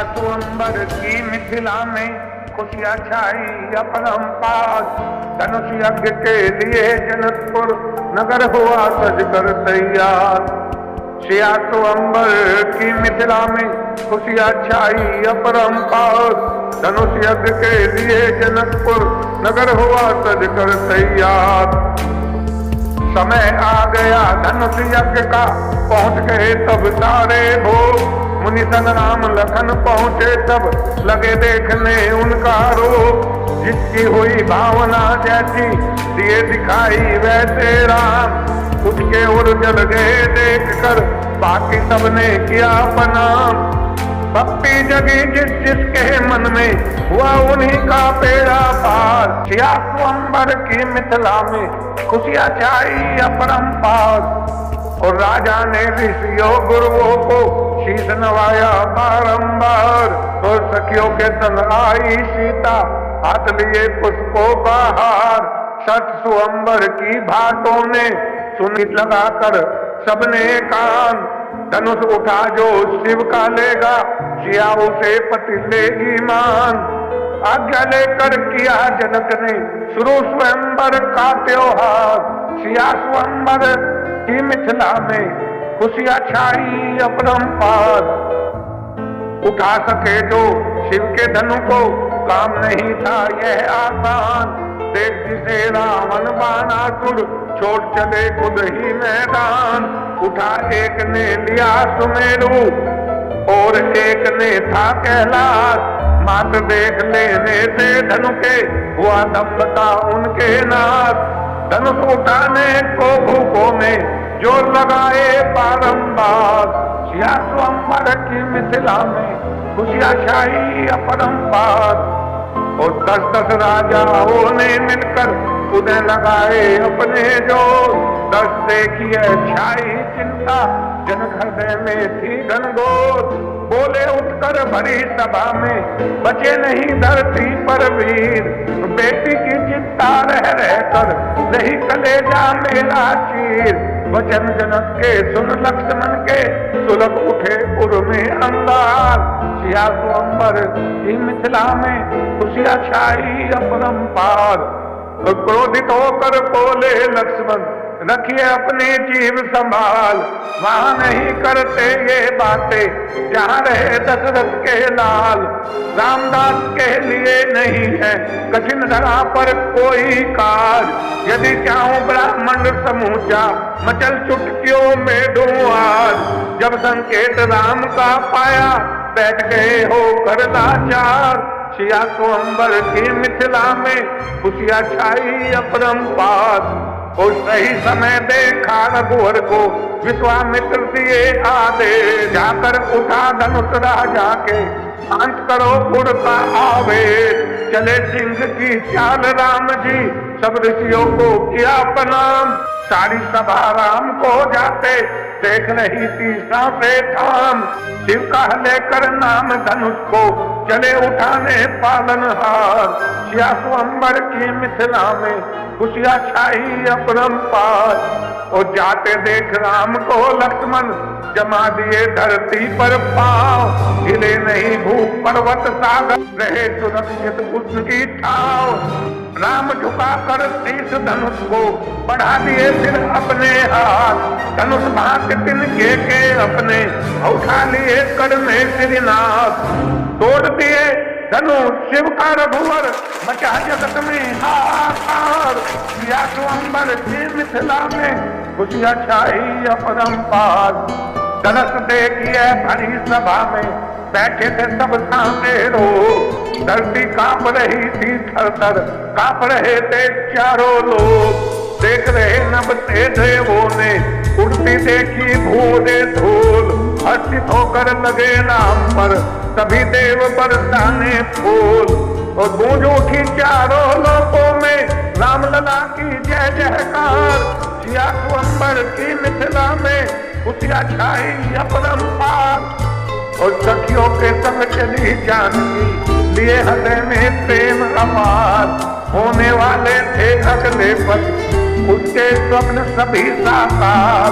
स्वयंवर की मिथिला में खुशियाँ छाई अपरंपार। धनुष यज्ञ के लिए जनकपुर नगर हुआ सज कर तैयार। सिया स्वयंवर की मिथिला में खुशियाँ छाई अपरंपार। धनुष यज्ञ के लिए जनकपुर नगर हुआ सज कर तैयार। समय आ गया धनुष यज्ञ का, पहुंच गए तब सारे भोग। मुनि सन राम लखन पहुंचे तब लगे देखने उनका रूप। जिसकी हुई भावना जैसी दिए दिखाई वैसे राम। उठ के उड़ जल गए देख कर बाकी सबने किया प्रणाम। भक्ति जगी जिस जिसके मन में हुआ उन्हीं का बेड़ा पार। सिया स्वयंवर की मिथिला में खुशियाँ छाई अपरंपार। और राजा ने ऋषियों गुरुओं को शीश नवाया बारंबार। और सखियों के संग आई सीता हाथ लिए पुष्पों का हार। सत स्वयंवर की बातों ने सुनी लगाकर सबने कान। धनुष उठा जो शिव का लेगा, सिया उसे पति लेगी मान। आज्ञा लेकर किया जनक ने शुरू स्वयंवर का त्योहार। सिया स्वयंवर की मिथिला में खुशियाँ छाई अपरंपार। उठा सके जो शिव के धनु को, काम नहीं था यह आसान। देख जिसे रावण बाणासुर छोड़ चले खुद ही मैदान। उठा एक ने लिया सुमेरु और एक ने था कैलाश। मात देख लेने से धनु के हुआ दम्भता उनके नाश। धनुष उठाने को भूखों में जो लगाए बारंबार। सिया स्वयंवर की मिथिला में खुशियाँ छाई अपरंपार। और 10-10 राजाओं ने मिलकर उदय लगाए अपने जो। 10 देखिए छाई चिंता जनक हृदय में थी घनघोर। बोले उठकर भरी सभा में बचे नहीं धरती पर वीर। बेटी की चिंता रह रहकर नहीं कलेजा मेरा चीर। वचन जनक के सुन लक्ष्मण के सुलग उठे उर में अंगार। सिया स्वयंवर की मिथिला में खुशियाँ छाई अपरंपार। क्रोधित होकर बोले लक्ष्मण रखिए अपनी जीव संभाल। वहां नहीं करते ये बातें जहाँ रहे दशरथ के लाल। रामदास के लिए नहीं है कठिन धरा पर कोई काज। यदि चाहूं ब्राह्मण समूचा मचल चुटकियों में दूं आज। जब संकेत राम का पाया बैठ गए हो कर लाचार। सिया स्वयंवर की मिथिला में खुशियाँ छाई अपरंपार। और सही समय देखा रघुवर को विश्वामित्र दिए आदेश। जाकर उठा धनुष राजा के शांत करो उड़ता आवेश। चले सिंह की चाल राम जी सब ऋषियों को किया प्रणाम। सारी सभा राम को जाते देख रही थी सांसे थाम। शिव का लेकर नाम धनुष को चले उठाने पालनहार। सिया स्वयंवर की मिथिला में खुशियाँ छाई अपरंपार। और जाते देख राम को लक्ष्मण जमा दिए धरती पर पांव। हिले नहीं भूप पर्वत सागर रहे सुरक्षित उसकी ठाव। राम झुका कर शीश धनुष को बढ़ा दिए फिर अपने हाथ। धनुष भाग तिनके के अपने उठा लिए कर में श्रीनाथ। तोड़ दिए धनु शिव का रघुवर मचा जगत में हाहाकार। सिया स्वयंवर की मिथिला में खुशियाँ छाई अपरंपार। दरस देखिए भरी सभा में बैठे थे सब सामने रो। धरती कांप रही थी थर-थर कांप रहे थे चारों लोग। देख रहे नभते देवों ने उड़ती देखी भूरे धूल। हर्षित होकर लगे राम पर सभी देव बरसाने फूल। और गूंज उठी चारों लोकों में राम लला की जय जयकार। सिया स्वयंवर की मिथिला में खुशियाँ छाई अपरंपार। और सखियों के संग चली जानकी लिए हृदय में प्रेम अपार। होने वाले थे अगले पल उसके स्वप्न सभी साकार।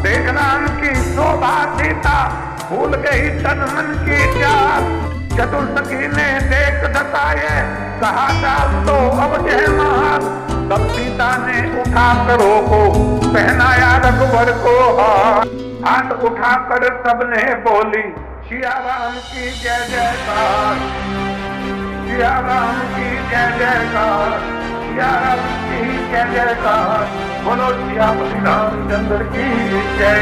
देख राम की शोभा सीता भूल गई तन मन की चाल। चतुर्सखी ने देख दसाए, कहा चाल तो अब जय महाल। तब सीता ने उठा कर को पहनाया रघुवर को हाथ। हाथ उठा कर सबने बोली, सिया राम की जय जयकार, सिया राम की जय जयकार, सिया राम की जय जयकार। बोलो सियापति रामचंद्र की जय।